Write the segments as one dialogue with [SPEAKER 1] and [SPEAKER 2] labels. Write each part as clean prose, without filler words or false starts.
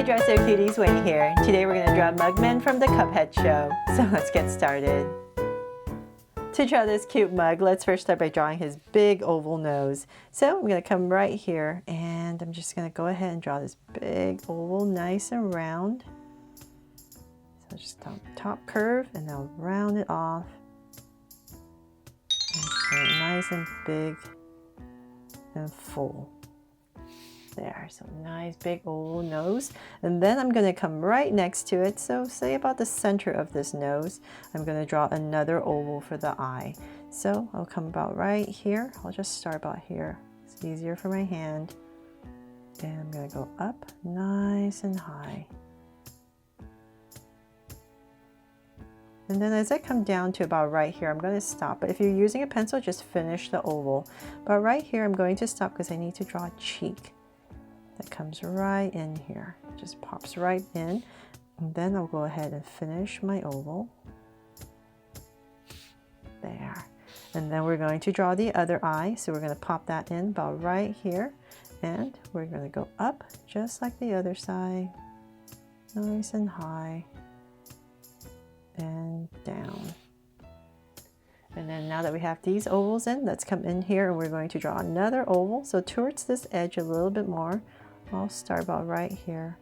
[SPEAKER 1] Hi Dresser Cuties, Winnie here. Today we're going to draw Mugman from the Cuphead show. So let's get started. To draw this cute mug, let's first start by drawing his big oval nose. So I'm going to come right here and I'm just going to go ahead and draw this big oval nice and round. So just top curve and I'll round it off. And nice and big and full. There, so nice big oval nose, and then I'm going to come right next to it, so say about the center of this nose. I'm going to draw another oval for the eye, so I'll come about right here. I'll just start about here, it's easier for my hand, and I'm going to go up nice and high, and then as I come down to about right here, I'm going to stop. But if you're using a pencil, just finish the oval. But right here I'm going to stop because I need to draw a cheek that comes right in here, just pops right in, and then I'll go ahead and finish my oval there. And then we're going to draw the other eye, so we're going to pop that in about right here, and we're going to go up just like the other side, nice and high and down. And then now that we have these ovals in, let's come in here and we're going to draw another oval. So towards this edge a little bit more. I'll start about right here.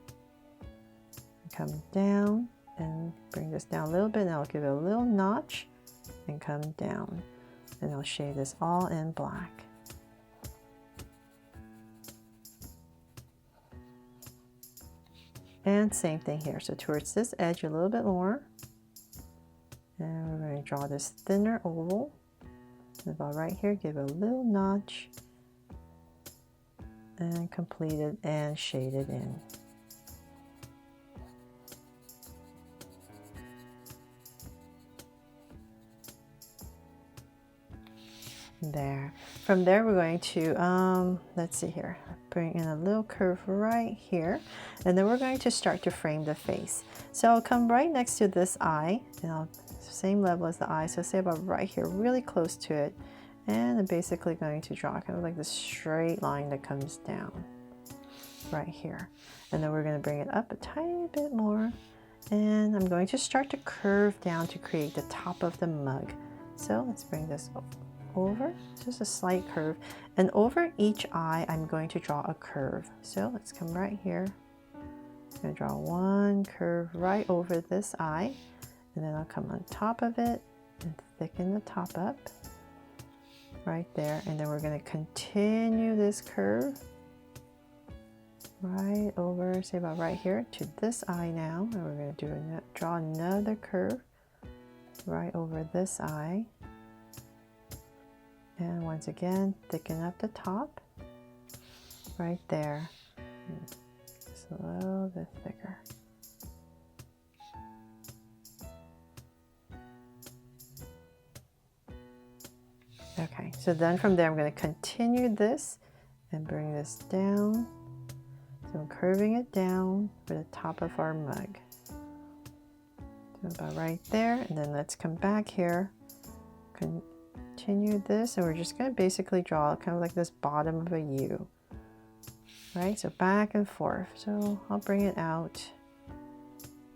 [SPEAKER 1] Come down and bring this down a little bit, and I'll give it a little notch and come down. And I'll shade this all in black. And same thing here. So towards this edge a little bit more. And we're going to draw this thinner oval. And about right here, give it a little notch. And complete it and shade it in. There. From there we're going to, let's see here, bring in a little curve right here, and then we're going to start to frame the face. So I'll come right next to this eye, and I'll same level as the eye, so say about right here, really close to it. And I'm basically going to draw kind of like this straight line that comes down right here. And then we're going to bring it up a tiny bit more. And I'm going to start to curve down to create the top of the mug. So let's bring this over, just a slight curve. And over each eye, I'm going to draw a curve. So let's come right here. I'm going to draw one curve right over this eye. And then I'll come on top of it and thicken the top up. Right there, and then we're going to continue this curve right over, say about right here to this eye now, and we're going to draw another curve right over this eye, and once again thicken up the top right there, just a little bit thicker. Okay, so then from there I'm going to continue this and bring this down. So I'm curving it down for the top of our mug. So about right there, and then let's come back here, continue this, and we're just going to basically draw kind of like this bottom of a U. Right, so back and forth. So I'll bring it out,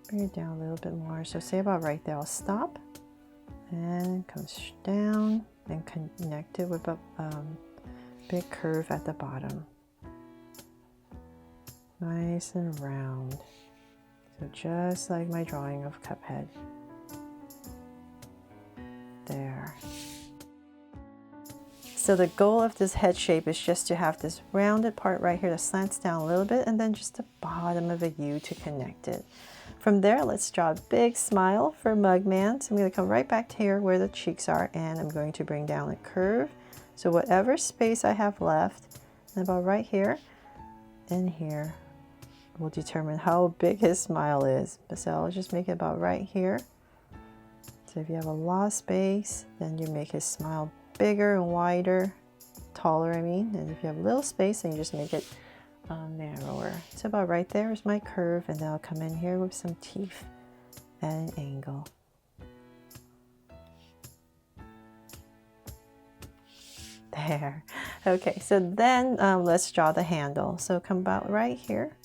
[SPEAKER 1] bring it down a little bit more. So say about right there, I'll stop and come down and connect it with a big curve at the bottom. Nice and round. So just like my drawing of Cuphead. There. So the goal of this head shape is just to have this rounded part right here that slants down a little bit, and then just the bottom of a U to connect it. From there, let's draw a big smile for Mugman. So I'm going to come right back to here where the cheeks are, and I'm going to bring down a curve. So whatever space I have left, and about right here and here, will determine how big his smile is. So I'll just make it about right here. So if you have a lot of space, then you make his smile bigger and wider, taller I mean. And if you have a little space, then you just make it narrower. So about right there is my curve, and then I'll come in here with some teeth at an angle. There. Okay, so then let's draw the handle. So come about right here,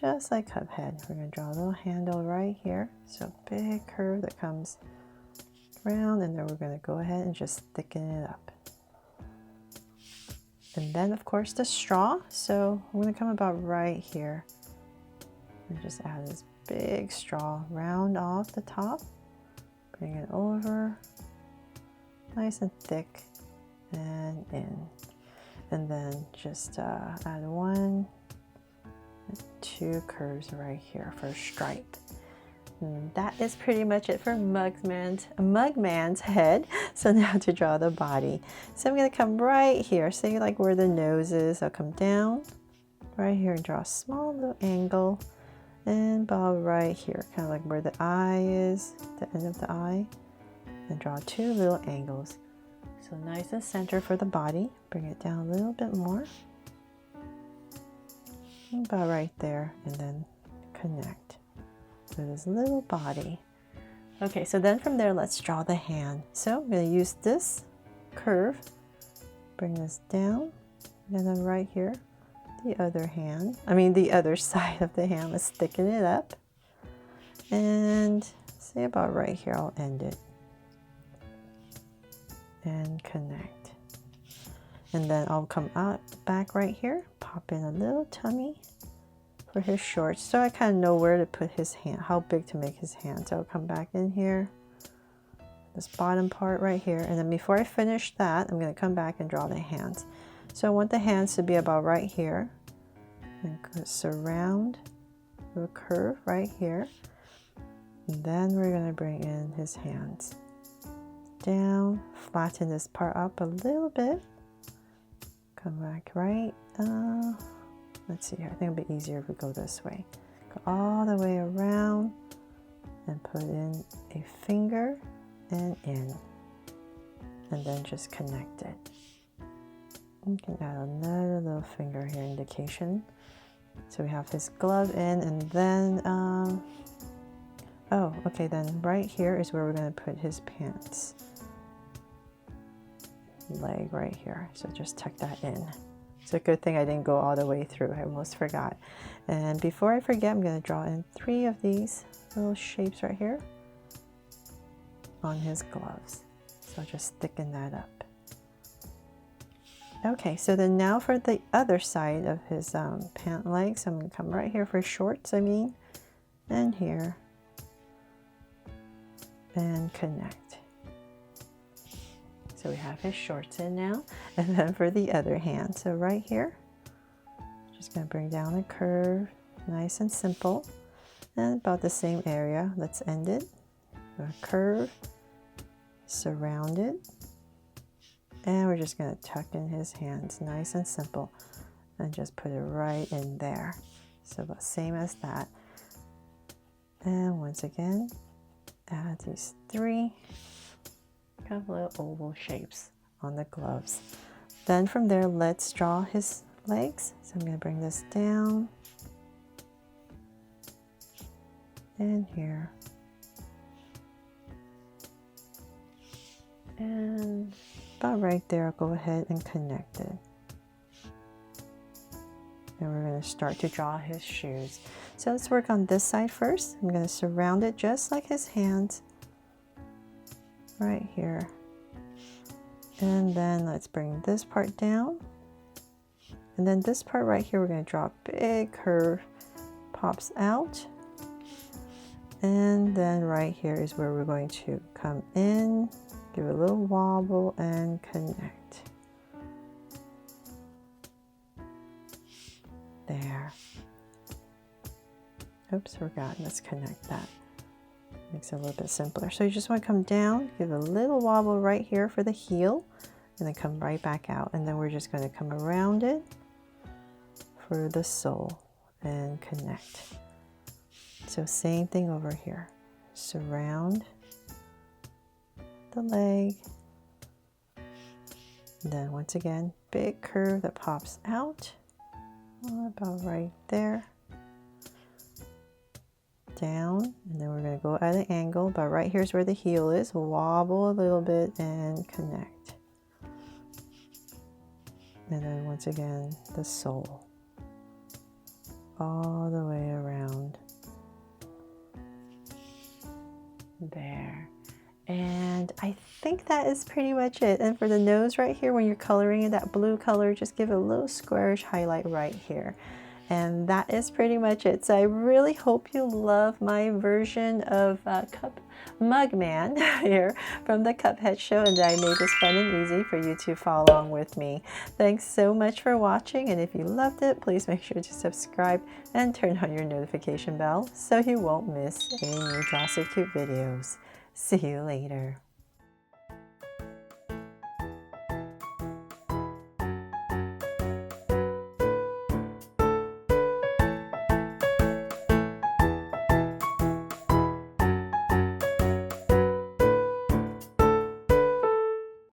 [SPEAKER 1] just like Cuphead. We're going to draw a little handle right here. So big curve that comes around, and then we're going to go ahead and just thicken it up. And then of course the straw. So I'm going to come about right here and just add this big straw, round off the top, bring it over, nice and thick and in. And then just add 1 and 2 curves right here for a stripe. And that is pretty much it for Mugman's head. So now to draw the body. So I'm going to come right here, say like where the nose is. I'll come down right here and draw a small little angle, and about right here, kind of like where the eye is, the end of the eye, and draw 2 little angles. So nice and center for the body. Bring it down a little bit more, about right there, and then connect with this little body. Okay, so then from there, let's draw the hand. So I'm going to use this curve, bring this down, and then right here, the other hand, the other side of the hand, let's thicken it up. And say about right here, I'll end it. And connect. And then I'll come out back right here, pop in a little tummy for his shorts, so I kind of know where to put his hand, how big to make his hand. So I'll come back in here, this bottom part right here, and then before I finish that, I'm going to come back and draw the hands. So I want the hands to be about right here, and surround the curve right here, and then we're going to bring in his hands down, flatten this part up a little bit, come back right, let's see here, I think it'll be easier if we go this way. Go all the way around and put in a finger and in. And then just connect it. You can add another little finger here, indication. So we have his glove in, and then, oh, okay, then right here is where we're going to put his pants. Leg right here. So just tuck that in. It's a good thing I didn't go all the way through. I almost forgot. And before I forget, I'm going to draw in 3 of these little shapes right here on his gloves. So just thicken that up. Okay, so then now for the other side of his pant legs, I'm going to come right here for shorts, and here, and connect. So we have his shorts in now, and then for the other hand, so right here, just going to bring down a curve, nice and simple, and about the same area. Let's end it. A curve, surround it, and we're just going to tuck in his hands, nice and simple, and just put it right in there. So about same as that. And once again, add these 3 kind of little oval shapes on the gloves. Then from there, let's draw his legs. So I'm going to bring this down and here, and about right there, I'll go ahead and connect it. And we're going to start to draw his shoes. So let's work on this side first. I'm going to surround it just like his hands right here. And then let's bring this part down. And then this part right here, we're going to draw a big curve, pops out. And then right here is where we're going to come in, give it a little wobble, and connect. There. Oops, forgot. Let's connect that. Makes it a little bit simpler. So you just want to come down, give a little wobble right here for the heel, and then come right back out. And then we're just going to come around it for the sole and connect. So same thing over here. Surround the leg. And then once again, big curve that pops out. About right there. Down, and then we're going to go at an angle, but right here's where the heel is. Wobble a little bit and connect. And then once again, the sole. All the way that is pretty much it. And for the nose right here, when you're coloring in that blue color, just give a little squarish highlight right here. And that is pretty much it. So I really hope you love my version of Mugman here from the Cuphead show, and that I made this fun and easy for you to follow along with me. Thanks so much for watching, and if you loved it, please make sure to subscribe and turn on your notification bell so you won't miss any new Draw So Cute videos. See you later.